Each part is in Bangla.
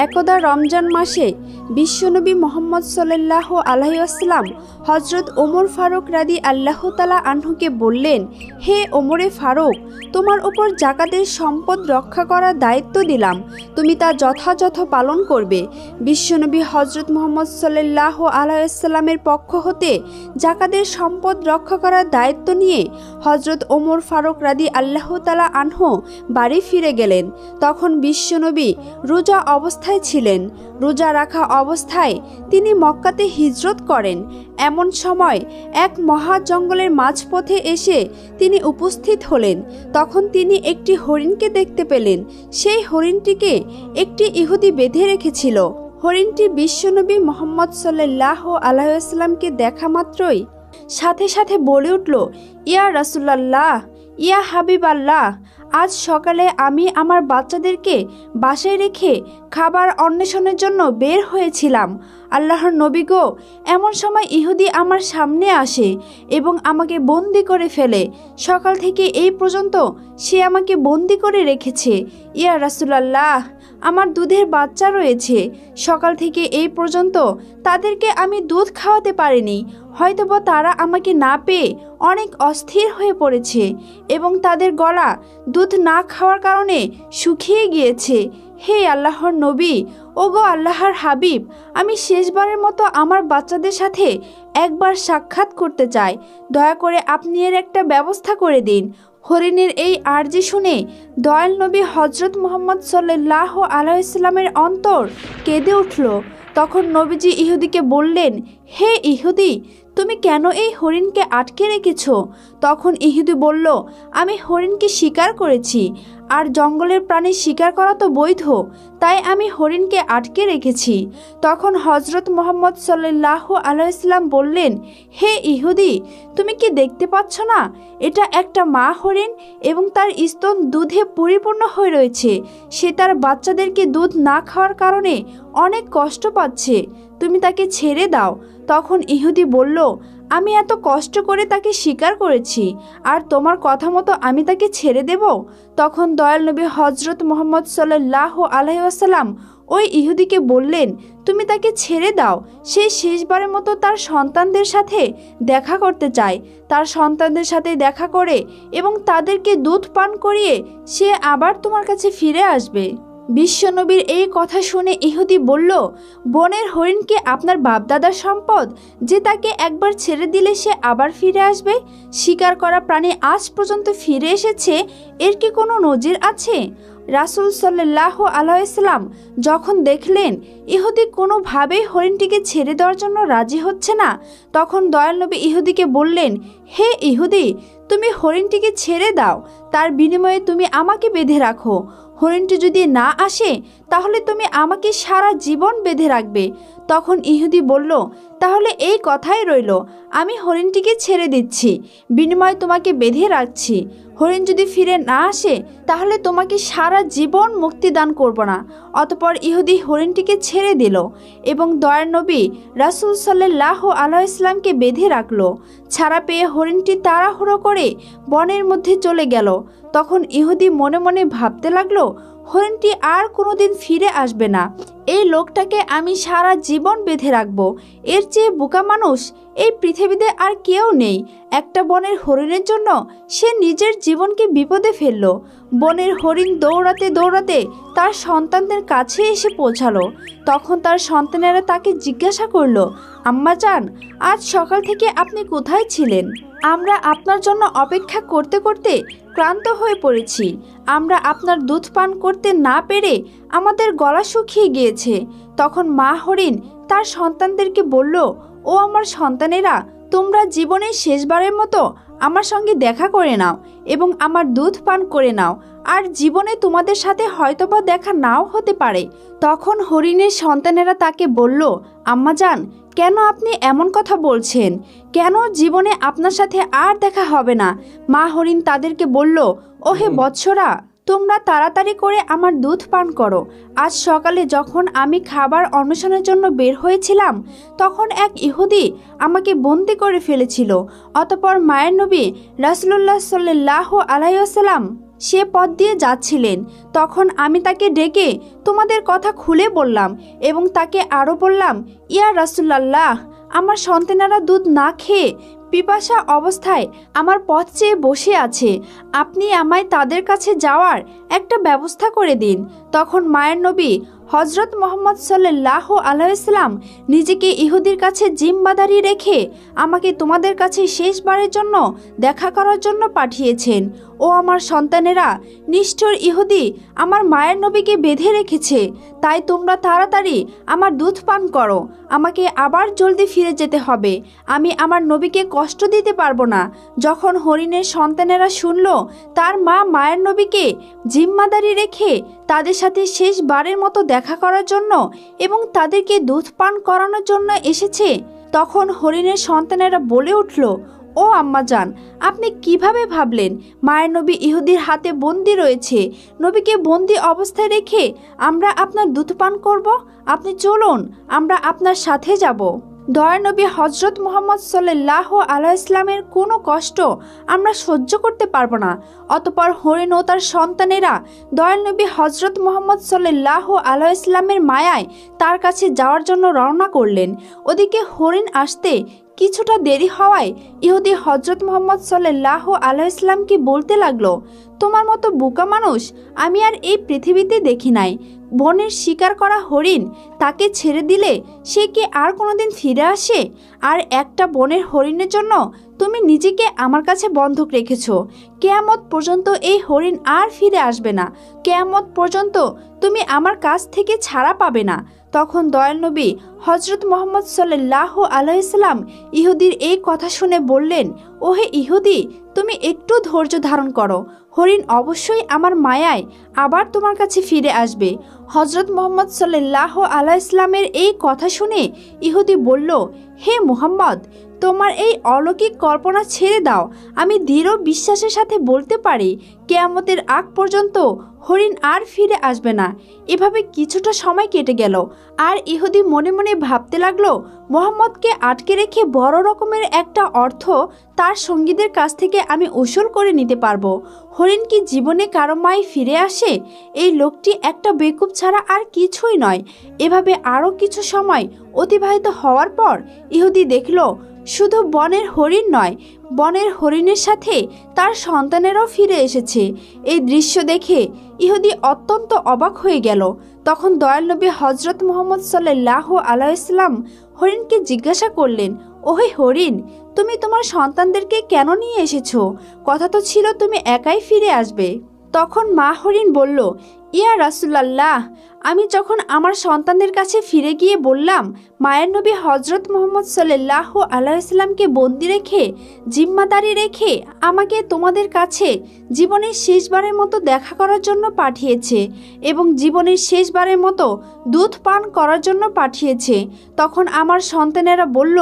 একদা রমজান মাসে বিশ্বনবী মুহাম্মদ সাল্লাল্লাহু আলাইহি ওয়াসাল্লাম হযরত ওমর ফারুক রাদিয়াল্লাহু তাআলা আনহুকে বললেন, হে ওমরে ফারুক, তোমার উপর যাকাতের সম্পদ রক্ষা করার দায়িত্ব দিলাম, তুমি তা যথাযথ পালন করবে। বিশ্বনবী হযরত মুহাম্মদ সাল্লাল্লাহু আলাইহি ওয়াসাল্লামের পক্ষ হতে যাকাতের সম্পদ রক্ষা করার দায়িত্ব নিয়ে হযরত ওমর ফারুক রাদিয়াল্লাহু তাআলা আনহু বাড়ি ফিরে গেলেন। তখন বিশ্বনবী রোজা অবস্থায় ছিলেন। রোজা রাখা অবস্থায় তিনি মক্কাতে হিজরত করেন। এমন সময় এক মহা জঙ্গলের মাঝপথে এসে তিনি উপস্থিত হলেন। তখন তিনি একটি হরিণকে দেখতে পেলেন। সেই হরিণটিকে একটি ইহুদি বেঁধে রেখেছিল। হরিণটি বিশ্বনবী মুহাম্মদ সাল্লাল্লাহু আলাইহি ওয়াসাল্লামকে দেখা মাত্রই সাথে সাথে বলে উঠল, ইয়া রাসূলুল্লাহ, ইয়া হাবিবাল্লাহ, আজ সকালে আমি আমার বাচ্চাদেরকে বাসায় রেখে খাবার অন্বেষণের জন্য বের হয়েছিলাম। আল্লাহর নবী গো, এমন সময় ইহুদি আমার সামনে আসে এবং আমাকে বন্দি করে ফেলে। সকাল থেকে এই পর্যন্ত সে আমাকে বন্দি করে রেখেছে। ইয়া রাসূলুল্লাহ, আমার দুধের বাচ্চা রয়েছে। সকাল থেকে এই পর্যন্ত তাদেরকে আমি দুধ খাওয়াতে পারিনি। হয়তোবা তারা আমাকে না পেয়ে অনেক অস্থির হয়ে পড়েছে এবং তাদের গলা দুধ না খাওয়ার কারণে শুকিয়ে গিয়েছে। হে আল্লাহর নবী, ওগো আল্লাহর হাবিব, আমি শেষবারের মতো আমার বাচ্চাদের সাথে একবার সাক্ষাৎ করতে চাই। দয়া করে আপনি এর একটা ব্যবস্থা করে দিন। হরিণের এই আর্জি শুনে দয়াল নবী হযরত মুহাম্মদ সাল্লাল্লাহু আলাইহি ওয়াসাল্লামের অন্তর কেঁদে উঠল। তখন নবীজি ইহুদিকে বললেন, হে ইহুদি, তুমি কেন এই হরিণকে আটকে রেখেছ? তখন ইহুদি বলল, আমি হরিণকে শিকার করেছি, আর জঙ্গলের প্রাণী শিকার করা তো বৈধ, তাই আমি হরিণকে আটকে রেখেছি। তখন হযরত মুহাম্মদ সাল্লাল্লাহু আলাইহি ওয়াসাল্লাম বললেন, হে ইহুদি, তুমি কি দেখতে পাচ্ছ না, এটা একটা মা হরিণ এবং তার স্তন দুধে পরিপূর্ণ হয়ে রয়েছে। সে তার বাচ্চাদেরকে দুধ না খাওয়ার কারণে অনেক কষ্ট পাচ্ছে। তুমি তাকে ছেড়ে দাও। তখন ইহুদি বলল, আমি এত কষ্ট করে তাকে শিকার করেছি, আর তোমার কথা মতো আমি তাকে ছেড়ে দেব? তখন দয়াল নবী হযরত মুহাম্মদ সাল্লাল্লাহু আলাইহি ওয়াসাল্লাম ওই ইহুদিকে বললেন, তুমি তাকে ছেড়ে দাও। সে শেষবারের মতো তার সন্তানদের সাথে দেখা করতে চায়। তার সন্তানদের সাথে দেখা করে এবং তাদেরকে দুধ পান করিয়ে সে আবার তোমার কাছে ফিরে আসবে। বিশ্বনবীর এই কথা শুনে ইহুদি বলল, বনের হরিণ কি আপনার বাপদাদার সম্পদ যে তাকে একবার ছেড়ে দিলে সে আবার ফিরে আসবে? শিকার করা প্রাণী আজ পর্যন্ত ফিরে এসেছে, এর কি কোনো নজির আছে? রাসূল সাল্লাল্লাহু আলাইহি ওয়াসাল্লাম যখন দেখলেন ইহুদি কোনোভাবেই হরিণটিকে ছেড়ে দেওয়ার জন্য রাজি হচ্ছে না, তখন দয়াল নবী ইহুদিকে বললেন, হে ইহুদি, তুমি হরিণটিকে ছেড়ে দাও, তার বিনিময়ে তুমি আমাকে বেঁধে রাখো। হরিণটি যদি না আসে তাহলে তুমি আমাকে সারা জীবন বেঁধে রাখবে। তখন ইহুদি বলল, তাহলে এই কথাই রইল, আমি হরিণটিকে ছেড়ে দিচ্ছি, বিনিময়ে তোমাকে বেঁধে রাখছি। হরিণ যদি ফিরে না আসে তাহলে তোমাকে সারা জীবন মুক্তি দান করব না। অতঃপর ইহুদি হরিণটিকে ছেড়ে দিল এবং দয়ার নবী রাসূল সাল্লাল্লাহু আলাইহি ওয়াসাল্লামকে বেঁধে রাখল। ছাড়া পেয়ে হরিণটি তাড়াহুড়ো করে বনের মধ্যে চলে গেল। তখন ইহুদি মনে মনে ভাবতে লাগলো, হরিণটি আর কোনোদিন ফিরে আসবে না। এই লোকটাকে আমি সারা জীবন বেঁধে রাখবো। এর চেয়ে বোকা মানুষ এই পৃথিবীতে আর কেউ নেই। একটা বনের হরিণের জন্য সে নিজের জীবনকে বিপদে ফেলল। বনের হরিণ দৌড়াতে দৌড়াতে তার সন্তানদের কাছে এসে পৌঁছালো। তখন তার সন্তানেরা তাকে জিজ্ঞাসা করলো, আম্মাজান, আজ সকাল থেকে আপনি কোথায় ছিলেন? আমরা আপনার জন্য অপেক্ষা করতে করতে ক্লান্ত হয়ে পড়েছি। আমরা আপনার দুধ পান করতে না পেরে আমাদের গলা শুকিয়ে গিয়েছে। তখন মা হরিণ তার সন্তানদেরকে বলল, ও আমার সন্তানেরা, তোমরা জীবনের শেষবারের মতো আমার সঙ্গে দেখা করে নাও এবং আমার দুধ পান করে নাও, আর জীবনে তোমাদের সাথে হয়তোবা দেখা নাও হতে পারে। তখন হরিণের সন্তানেরা তাকে বলল, আম্মাজান, কেন আপনি এমন কথা বলছেন? কেন জীবনে আপনার সাথে আর দেখা হবে না? মা হরিণ তাদেরকে বলল, ওহে বৎসরা, তোমরা তাড়াতাড়ি করে আমার দুধ পান করো। আজ সকালে যখন আমি খাবার অন্বেষণের জন্য বের হয়েছিলাম তখন এক ইহুদি আমাকে বন্দি করে ফেলেছিল। অতঃপর মায়ের নবী রাসূলুল্লাহ সাল্লাল্লাহু আলাইহি ওয়াসাল্লাম সে পথ দিয়ে যাচ্ছিলেন। তখন আমি তাকে ডেকে তোমাদের কথা খুলে বললাম এবং তাকে আরও বললাম, ইয়া রাসূলুল্লাহ, আমার সন্তানেরা দুধ না খেয়ে পিপাসা অবস্থায় আমার পথ চেয়ে বসে আছে, আপনি আমায় তাদের কাছে যাওয়ার একটা ব্যবস্থা করে দিন। তখন মায়ের নবী হজরত মুহাম্মদ সাল্লাল্লাহু আলাইহি ওয়াসাল্লাম নিজেকে ইহুদির কাছে জিম্মাদারি রেখে আমাকে তোমাদের কাছে শেষবারের জন্য দেখা করার জন্য পাঠিয়েছেন। ও আমার সন্তানেরা, নিষ্ঠুর ইহুদি আমার মায়ের নবীকে বেঁধে রেখেছে, তাই তোমরা তাড়াতাড়ি আমার দুধ পান করো। আমাকে আবার জলদি ফিরে যেতে হবে, আমি আমার নবীকে কষ্ট দিতে পারবো না। যখন হরিণের সন্তানেরা শুনল তার মা মায়ের নবীকে জিম্মাদারি রেখে তাদের সাথে শেষবারের মতো দেখা করার জন্য এবং তাদেরকে দুধ পান করানোর জন্য এসেছে, তখন হরিণের সন্তানেরা বলে উঠল, ও আম্মাজান, আপনি কিভাবে ভাবলেন মায়ের নবী ইহুদির হাতে বন্দি রয়েছে, নবীকে বন্দি অবস্থায় রেখে আমরা আপনার দুধ পান করব? আপনি চলুন, আমরা আপনার সাথে যাব। দয়ার নবী হজরত মুহাম্মদ সাল্লাল্লাহু আলাইহি ওয়াসাল্লামের কোনো কষ্ট আমরা সহ্য করতে পারবো না। অতঃপর হরিণ ও তার সন্তানেরা দয়াল নবী হজরত মুহাম্মদ সাল্লাল্লাহু আলাইহি ওয়াসাল্লামের মায়ায় তার কাছে যাওয়ার জন্য রওনা করলেন। ওদিকে হরিণ আসতে কিছুটা দেরি হওয়ায় ইহুদি হজরত মুহাম্মদ সাল্লাল্লাহু আলাইহি ওয়াসাল্লামকে বলতে লাগলো, তোমার মতো বোকা মানুষ আমি আর এই পৃথিবীতে দেখি নাই। বনের শিকার করা হরিণ তাকে ছেড়ে দিলে সে কি আর কোনোদিন ফিরে আসে? আর একটা বনের হরিণের জন্য তুমি নিজেকে আমার কাছে বন্ধক রেখেছো। কিয়ামত পর্যন্ত এই হরিণ আর ফিরে আসবে না। কিয়ামত পর্যন্ত তুমি আমার কাছ থেকে ছাড়া পাবে না। তখন দয়াল নবী হজরত মুহাম্মদ সাল্লাল্লাহু আলাইহি ওয়াসাল্লাম ইহুদির এই কথা শুনে বললেন, ওহে ইহুদি, তুমি একটু ধৈর্য ধারণ করো, হরিণ অবশ্যই আমার মায়ায় আবার তোমার কাছে ফিরে আসবে। হজরত মুহাম্মদ সাল্লাল্লাহু আলাইহি ওয়াসাল্লামের এই কথা শুনে ইহুদি বলল, হে মুহাম্মদ, তোমার এই অলৌকিক কল্পনা ছেড়ে দাও। আমি দৃঢ় বিশ্বাসের সাথে বলতে পারি কিয়ামতের আগ পর্যন্ত হরিণ আর ফিরে আসবে না। এভাবে কিছুটা সময় কেটে গেল আর ইহুদি মনে মনে ভাবতে লাগলো, মুহাম্মদকে আটকে রেখে বড় রকমের একটা অর্থ তার সঙ্গীদের কাছ থেকে আমি উসুল করে নিতে পারবো। হরিণ কি জীবনে কারো মায় ফিরে আসে? এই লোকটি একটা বেকুব ছাড়া আর কিছুই নয়। এভাবে আরও কিছু সময় অতিবাহিত হওয়ার পর ইহুদি দেখল শুধু বনের হরিণ নয়, বনের হরিণের সাথে তার সন্তানেরাও ফিরে এসেছে। এই দৃশ্য দেখে ইহুদি অত্যন্ত অবাক হয়ে গেল। তখন দয়াল নবী হজরত মুহাম্মদ সাল্লাল্লাহু আলাইহি ওয়াসাল্লাম হরিণকে জিজ্ঞাসা করলেন, ওহে হরিণ, তুমি তোমার সন্তানদেরকে কেন নিয়ে এসেছো? কথা তো ছিল তুমি একাই ফিরে আসবে। তখন মা হরিণ বলল, ইয়া রাসূলুল্লাহ, আমি যখন আমার সন্তানদের কাছে ফিরে গিয়ে বললাম মায়ের নবী হজরত মুহাম্মদ সাল্লাল্লাহু আলাইহি ওয়াসাল্লামকে বন্দি রেখে জিম্মাদারি রেখে আমাকে তোমাদের কাছে জীবনের শেষবারের মতো দেখা করার জন্য পাঠিয়েছে এবং জীবনের শেষবারের মতো দুধ পান করার জন্য পাঠিয়েছে, তখন আমার সন্তানেরা বলল,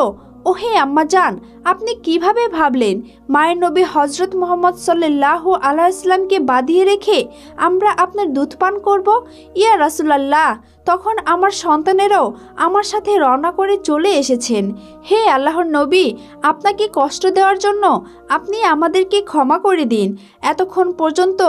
ওহে আম্মাজান, আপনি কিভাবে ভাবলেন মায়ের নবী হজরত মুহাম্মদ সাল্লাল্লাহু আলাইহি ওয়াসাল্লামকে বাঁধিয়ে রেখে আমরা আপনার দুধ পান করব? ইয়া রাসূলুল্লাহ, তখন আমার সন্তানেরাও আমার সাথে রওনা করে চলে এসেছেন। হে আল্লাহর নবী, আপনাকে কষ্ট দেওয়ার জন্য আপনি আমাদেরকে ক্ষমা করে দিন। এতক্ষণ পর্যন্ত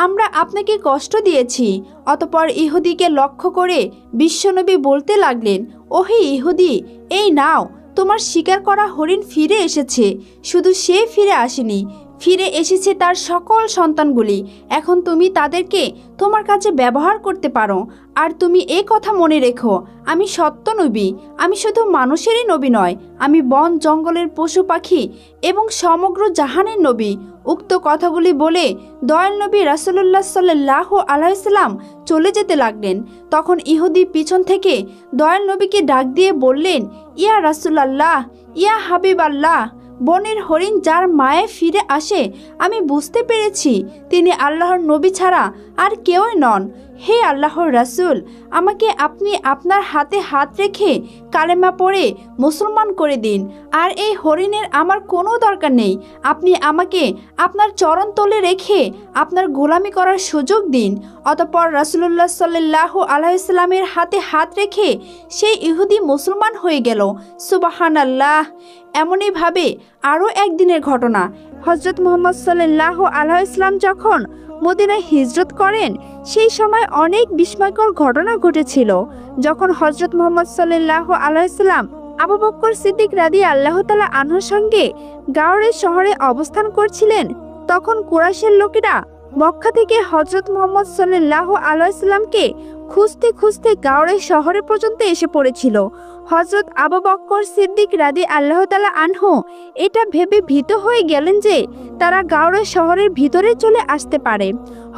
আমরা আপনাকে কষ্ট দিয়েছি। অতঃপর ইহুদিকে লক্ষ্য করে বিশ্বনবী বলতে লাগলেন, ওহে ইহুদি, এই নাও, তোমার শিকার করা হরিণ ফিরে এসেছে। শুধু সে ফিরে আসেনি, ফিরে এসেছে তার সকল সন্তানগুলি। এখন তুমি তাদেরকে তোমার কাছে ব্যবহার করতে পারো। আর তুমি এই কথা মনে রেখো, আমি সত্য নবী। আমি শুধু মানুষেরই নবী নয়, আমি বন জঙ্গলের পশু পাখি এবং সমগ্র জাহানের নবী। উক্ত কথাগুলি বলে দয়াল নবী রাসূলুল্লাহ সাল্লাল্লাহু আলাইহি ওয়াসাল্লাম চলে যেতে লাগলেন। তখন ইহুদি পিছন থেকে দয়াল নবীকে ডাক দিয়ে বললেন, ইয়া রাসূলুল্লাহ, ইয়া হাবিবাল্লাহ, বনের হরিণ যার মায়ে ফিরে আসে আমি বুঝতে পেরেছি তিনি আল্লাহর নবী ছাড়া আর কেউই নন। হে আল্লাহর রাসূল, আমাকে আপনি আপনার হাতে হাত রেখে কালেমা পড়ে মুসলমান করে দিন। আর এই হরিণের আমার কোনো দরকার নেই। আপনি আমাকে আপনার চরণতলে রেখে আপনার গোলামি করার সুযোগ দিন। অতঃপর রাসূলুল্লাহ সাল্লাল্লাহু আলাইহি ওয়াসাল্লামের হাতে হাত রেখে সেই ইহুদি মুসলমান হয়ে গেল। সুবহানাল্লাহ। এমনইভাবে আরও একদিনের ঘটনা, হজরত মুহাম্মদ সাল্লাল্লাহু আলাইহি ওয়াসাল্লাম যখন মদিনায় হিজরত করেন সেই সময় অনেক বিস্ময়কর ঘটনা ঘটেছিল। যখন হজরত মুহাম্মদ সাল্লাল্লাহু আলাইহি ওয়াসাল্লাম আবু বকর সিদ্দিক রাদিয়াল্লাহু তাআলা আনহুর সঙ্গে গাওরের শহরে অবস্থান করছিলেন, তখন কুরাইশের লোকেরা মক্কা থেকে হজরত মুহাম্মদ সাল্লাল্লাহু আলাইহি ওয়াসাল্লামকে খুঁজতে খুঁজতে গাওরের শহরে পর্যন্ত এসে পড়েছিল। হজরত আবু বকর সিদ্দিক রাদিয়াল্লাহু তাআলা আনহু এটা ভেবে ভীত হয়ে গেলেন যে তারা গাওরের শহরের ভিতরে চলে আসতে পারে।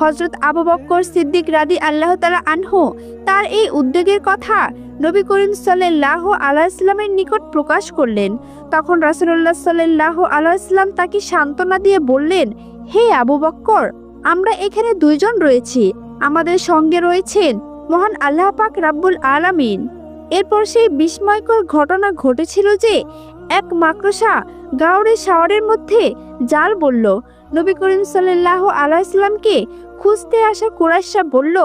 হজরত আবু বকর সিদ্দিক রাদিয়াল্লাহু তাআলা আনহু তার এই উদ্বেগের কথা নবী করিম সাল্লাল্লাহু আলাইহি ওয়াসাল্লামের নিকট প্রকাশ করলেন। তখন রাসূলুল্লাহ সাল্লাল্লাহু আলাইহি ওয়াসাল্লাম তাকে সান্ত্বনা দিয়ে বললেন, হে আবু বকর, আমরা এখানে দুইজন রয়েছি, আমাদের সঙ্গে রয়েছেন মহান আল্লাহ পাক রাব্বুল আলামিন। এরপর সেই বিস্ময়কর ঘটনা ঘটেছিল যে এক মাকড়সা গাওরের শহরের মধ্যে জাল বলল। নবী করিম সাল্লাল্লাহু আলাইহি ওয়াসাল্লামকে খুঁজতে আসা কুরাইশরা বলল,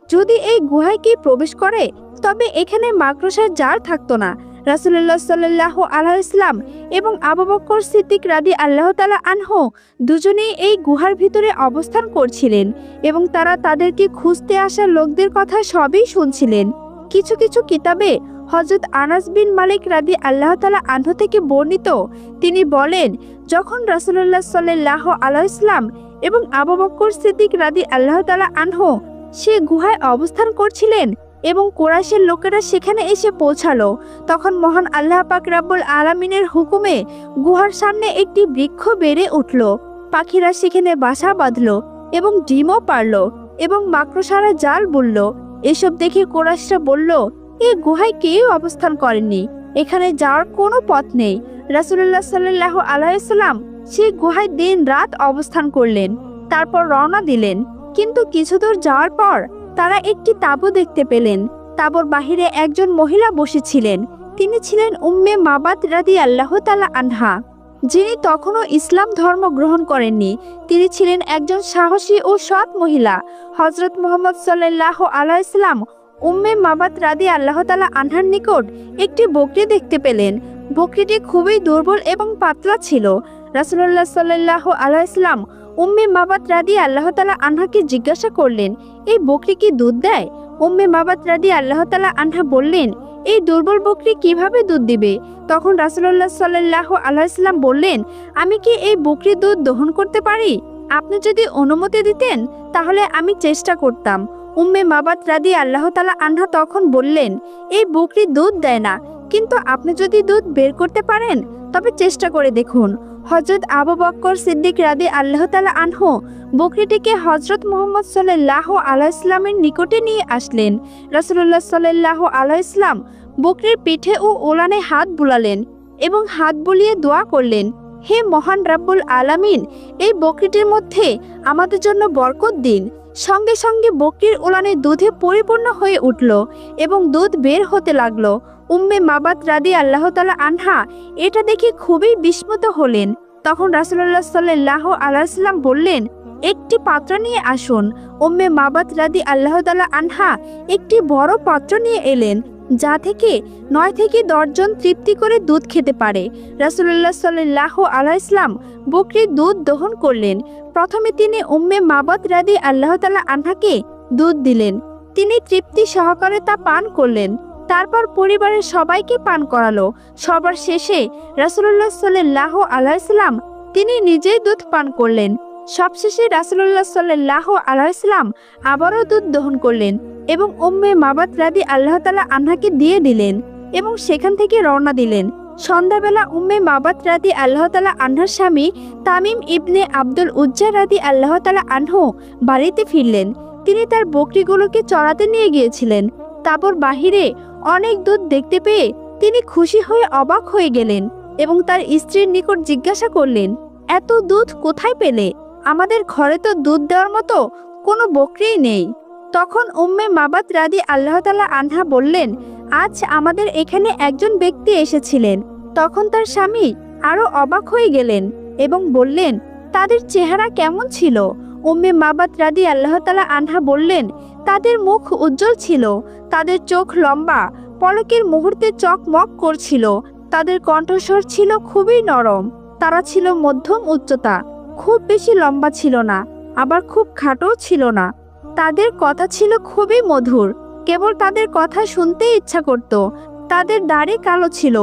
যদি এই গুহায় কি প্রবেশ করে তবে এখানে মাকড়সার জাল থাকতো না। রাসূলুল্লাহ সাল্লাল্লাহু আলাইহি ওয়াসাল্লাম এবং আবু বকর সিদ্দিক রাদিয়াল্লাহু তাআলা আনহু দুজনেই এই গুহার ভিতরে অবস্থান করছিলেন এবং তারা তাদেরকে খুঁজতে আসা লোকদের কথা সবই শুনছিলেন। কিছু কিছু কিতাবে হযরত আনাস বিন মালিক রাদিয়াল্লাহু তাআলা আনহু থেকে বর্ণিত, তিনি বলেন, যখন রাসূলুল্লাহ সাল্লাল্লাহু আলাইহি ওয়াসাল্লাম এবং আবু বকর সিদ্দিক রাদিয়াল্লাহু তাআলা আনহু সে গুহায় অবস্থান করছিলেন এবং কুরাইশের লোকেরা সেখানে এসে পৌঁছালো, তখন মহান আল্লাহ পাক রাব্বুল আলামিনের হুকুমে গুহার সামনে একটি বৃক্ষ বেড়ে উঠল। পাখিরা সেখানে বাসা বাঁধল এবং ডিমও পারল এবং মাকড়সারা জাল বুনল। এসব দেখে কুরাইশরা বলল, এই গুহায় কেউ অবস্থান করেননি, এখানে যাওয়ার কোনো পথ নেই। রাসূলুল্লাহ সাল্লাল্লাহু আলাইহি ওয়াসাল্লাম সেই গুহায় দিন রাত অবস্থান করলেন, তারপর রওনা দিলেন। কিন্তু কিছু দূর যাওয়ার পর তারা একটি তাঁবু দেখতে পেলেন। তাঁবুর বাহিরে একজন মহিলা বসেছিলেন, তিনি ছিলেন উম্মে মাবাদ রাদিয়াল্লাহু তাআলা আনহা, যিনি তখনও ইসলাম ধর্ম গ্রহণ করেননি। তিনি ছিলেন একজন সাহসী ও সৎ মহিলা। হযরত মুহাম্মদ সাল্লাল্লাহু আলাইহি ওয়াসাল্লাম উম্মে মাবাদ রাদিয়াল্লাহু তাআলা আনহার নিকট একটি বকরি দেখতে পেলেন। বকরিটি খুবই দুর্বল এবং পাতলা ছিল। রাসূলুল্লাহ সাল্লাল্লাহু আলাইহি ওয়াসাল্লাম উম্মে মাবাদ রাদিয়াল্লাহু তাআলা আনহাকে জিজ্ঞাসা করলেন, এই বকরি কি দুধ দেয়? উম্মে মাবাদ রাদিয়াল্লাহু তাআলা আনহা বললেন, এই দুর্বল বকরি কিভাবে দুধ দিবে? তখন রাসূলুল্লাহ সাল্লাল্লাহু আলাইহি ওয়াসাল্লাম বললেন, আমি কি এই বকরির দুধ দহন করতে পারি? আপনি যদি অনুমতি দিতেন তাহলে আমি চেষ্টা করতাম। উম্মে মাবাদ রাদিয়াল্লাহু তাআলা আনহা তখন বললেন, এই বকরি দুধ দেয় না, কিন্তু আপনি যদি দুধ বের করতে পারেন তবে চেষ্টা করে দেখুন। হযরত আবু বকর সিদ্দিক রাদিয়াল্লাহু তাআলা আনহু বকরিটিকে হযরত মুহাম্মদ সাল্লাল্লাহু আলাইহি ওয়াসাল্লামের নিকটে নিয়ে আসলেন। রাসূলুল্লাহ সাল্লাল্লাহু আলাইহি ওয়াসাল্লাম বকরির পিঠে ও ওলানে হাত বুলালেন এবং হাত বুলিয়ে দোয়া করলেন, হে মহান রাব্বুল আলামিন, এই বকরিটির মধ্যে আমাদের জন্য বরকত দিন। সঙ্গে সঙ্গে বকরির ওলানে দুধে পরিপূর্ণ হয়ে উঠল এবং দুধ বের হতে লাগলো। উম্মে মাবাদ রাদিয়াল্লাহু তাআলা আনহা এটা দেখে খুবই বিস্মিত হলেন। তখন রাসূলুল্লাহ সাল্লাল্লাহু আলাইহি ওয়াসাল্লাম বললেন, একটি পাত্র নিয়ে আসুন। উম্মে মাবাদ রাদিয়াল্লাহু তাআলা আনহা একটি বড় পাত্র নিয়ে এলেন, যা থেকে 9 থেকে 10 জন তৃপ্তি করে দুধ খেতে পারে। রাসূলুল্লাহ সাল্লাল্লাহু আলাইহি ওয়াসাল্লাম বকরির দুধ দহন করলেন। প্রথমে তিনি উম্মে মাবাদ রাদিয়াল্লাহু তাআলা আনহাকে দুধ দিলেন, তিনি তৃপ্তি সহকারে তা পান করলেন। তারপর পরিবারের সবাইকে পান করালো। সবার শেষে রাসূলুল্লাহ সাল্লাল্লাহু আলাইহি ওয়াসাল্লাম তিনি নিজেই দুধ পান করলেন। সবশেষে রাসূলুল্লাহ সাল্লাল্লাহু আলাইহি ওয়াসাল্লাম আবারও দুধ দহন করলেন এবং উম্মে মাবাদ রাদিয়াল্লাহু তাআলা আনহাকে দিয়ে দিলেন এবং সেখান থেকে রওনা দিলেন। সন্ধ্যাবেলা উম্মে মাবাদ রাদিয়াল্লাহু তাআলা আনহার স্বামী তামিম ইবনে আব্দুল উজ্জা রাদিয়াল্লাহু তাআলা আনহু বাড়িতে ফিরলেন। তিনি তার বকরিগুলোকে চড়াতে নিয়ে গিয়েছিলেন। তাঁবুর বাহিরে অনেক দুধ দেখতে পেয়ে তিনি খুশি হয়ে অবাক হয়ে গেলেন এবং তার স্ত্রীর নিকট জিজ্ঞাসা করলেন, এত দুধ কোথায় পেলে? আমাদের ঘরে তো দুধ দেওয়ার মতো কোনো বকরিই নেই। তখন উম্মে মাবাদ রাদিয়াল্লাহু তাআলা আনহা বললেন, আজ আমাদের এখানে একজন ব্যক্তি এসেছিলেন। তখন তার স্বামী আরো অবাক হয়ে গেলেন এবং বললেন, তাদের চেহারা কেমন ছিল? উম্মে মাবাদ রাদিয়াল্লাহু তাআলা আনহা বললেন, তাদের মুখ উজ্জ্বল ছিল, তাদের চোখ লম্বা, পলকের মুহূর্তে চকমক করছিল, তাদের কণ্ঠস্বর ছিল খুবই নরম। তারা ছিল মধ্যম উচ্চতা, খুব বেশি লম্বা ছিল না, আবার খুব খাটোও ছিল না। তাদের কথা ছিল খুবই মধুর, কেবল তাদের কথা শুনতেই ইচ্ছা করত। তাদের দাড়ি কালো ছিল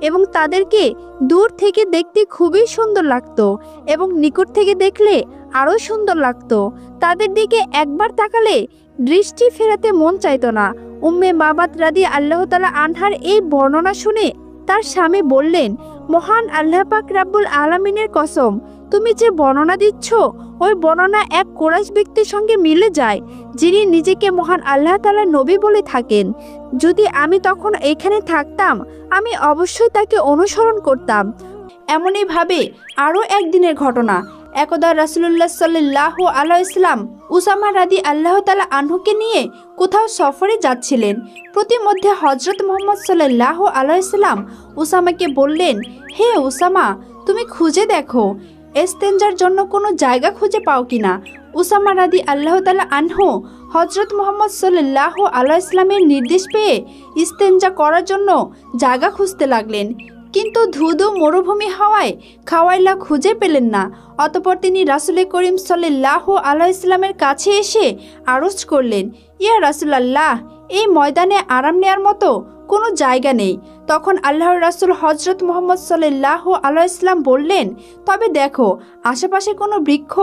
এবং তাদেরকে দূর থেকে দেখতে খুবই সুন্দর লাগতো এবং নিকট থেকে দেখলে আরও সুন্দর লাগতো। তাদের দিকে একবার তাকালে দৃষ্টি ফেরাতে মন চাইতো না। উম্মে মাবাদ রাদিয়াল্লাহু তাআলা আনহার এই বর্ণনা শুনে তার স্বামী বললেন, মহান আল্লাহ পাক রাব্বুল আলামিনের কসম, তুমি যে বর্ণনা দিচ্ছ ওই বর্ণনা এক কুরাইশ ব্যক্তির সঙ্গে মিলে যায়, যিনি নিজেকে মহান আল্লাহ তাআলার নবী বলে থাকেন। যদি আমি তখন এখানে থাকতাম, আমি অবশ্যই তাকে অনুসরণ করতাম। এমনইভাবে আরও একদিনের ঘটনা। একদা রাসূলুল্লাহ সাল্লাল্লাহু আলাইহি ওয়াসাল্লাম উসামা রাদিয়াল্লাহু তাআলা আনহুকে নিয়ে কোথাও সফরে যাচ্ছিলেন। প্রতিমধ্যে হযরত মুহাম্মদ সাল্লাল্লাহু আলাইহি ওয়াসাল্লাম উসামাকে বললেন, হে উসামা, তুমি খুঁজে দেখো ইস্তেঞ্জার জন্য কোনো জায়গা খুঁজে পাও কিনা। উসামা রাদিয়াল্লাহু তাআলা আনহু হযরত মুহাম্মদ সাল্লাল্লাহু আলাইহি ওয়াসাল্লামের নির্দেশ পেয়ে ইস্তেঞ্জা করার জন্য জায়গা খুঁজতে লাগলেন, কিন্তু ধুধু মরুভূমি হওয়ায় খাওয়াইলা খুঁজে পেলেন না। অতঃপর তিনি রাসূল করিম সাল্লাল্লাহু আলাইহি ওয়াসাল্লামের কাছে এসে আরজ করলেন, ইয়া রাসূলুল্লাহ, এই ময়দানে আরাম নেয়ার মতো কোনো জায়গা নেই। তখন আল্লাহর রাসূল হযরত মুহাম্মদ সাল্লাল্লাহু আলাইহি ওয়াসাল্লাম বললেন, তবে দেখো আশেপাশে কোনো বৃক্ষ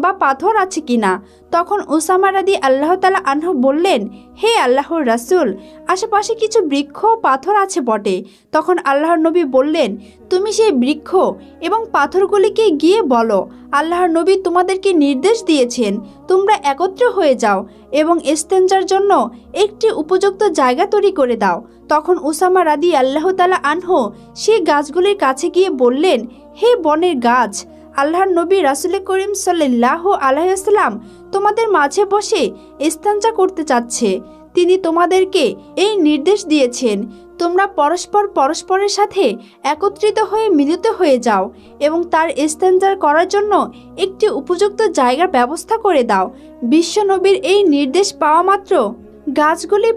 বা পাথর আছে কিনা। তখন উসামা রাদিয়াল্লাহু তাআলা আনহু বললেন, হে আল্লাহর রাসূল, আশেপাশে কিছু বৃক্ষ পাথর আছে বটে। তখন আল্লাহর নবী বললেন, তুমি সেই বৃক্ষ এবং পাথরগুলিকে গিয়ে বলো, আল্লাহর নবী তোমাদেরকে নির্দেশ দিয়েছেন, তোমরা একত্র হয়ে যাও এবং ইস্তেঞ্জার জন্য একটি উপযুক্ত জায়গা তৈরি করে দাও। তখন উসামা রাদিয়াল্লাহু তাআলা আনহু সেই গাছগুলির কাছে গিয়ে বললেন, হে বনের গাছ, আল্লাহর নবী রাসূল করিম সাল্লাল্লাহু আলাইহি ওয়াসাল্লাম তোমাদের মাঝে বসে ইস্তেঞ্জা করতে চাচ্ছে। তিনি তোমাদেরকে এই নির্দেশ দিয়েছেন, তোমরা পরস্পরের সাথে একত্রিত হয়ে মিলিত হয়ে যাও এবং তার ইস্তেঞ্জা করার জন্য একটি উপযুক্ত জায়গার ব্যবস্থা করে দাও। বিশ্ব নবীর এই নির্দেশ পাওয়া মাত্র গাছগুলি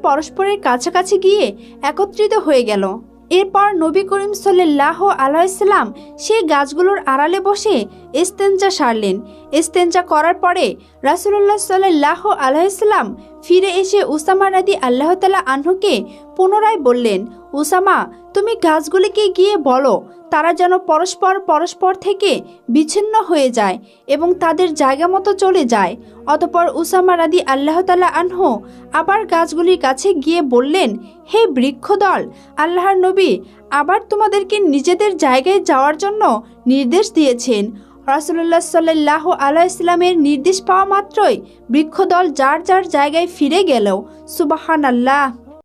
পরস্পরের কাছাকাছি গিয়ে একত্রিত হয়ে গেল। এরপর নবী করিম সাল্লাল্লাহু আলাইহি ওয়াসাল্লাম সেই গাছগুলোর আড়ালে বসে ইস্তেঞ্জা সারলেন। ইস্তেঞ্জা করার পরে রাসূলুল্লাহ সাল্লাল্লাহু আলাইহি ওয়াসাল্লাম ফিরে এসে উসামা রাদিয়াল্লাহু তাআলা আনহুকে পুনরায় বললেন, উসামা, তুমি গাছগুলিকে গিয়ে বলো তারা যেন পরস্পর থেকে বিচ্ছিন্ন হয়ে যায় এবং তাদের জায়গা মতো চলে যায়। অতঃপর উসামা রাদিয়াল্লাহু তাআলা আনহু আবার গাছগুলির কাছে গিয়ে বললেন, হে বৃক্ষদল, আল্লাহর নবী আবার তোমাদেরকে নিজেদের জায়গায় যাওয়ার জন্য নির্দেশ দিয়েছেন। রাসূলুল্লাহ সাল্লাল্লাহু আলাইহি ওয়াসাল্লামের নির্দেশ পাওয়া মাত্রই বৃক্ষদল যার যার জায়গায় ফিরে গেল। সুবহানাল্লাহ।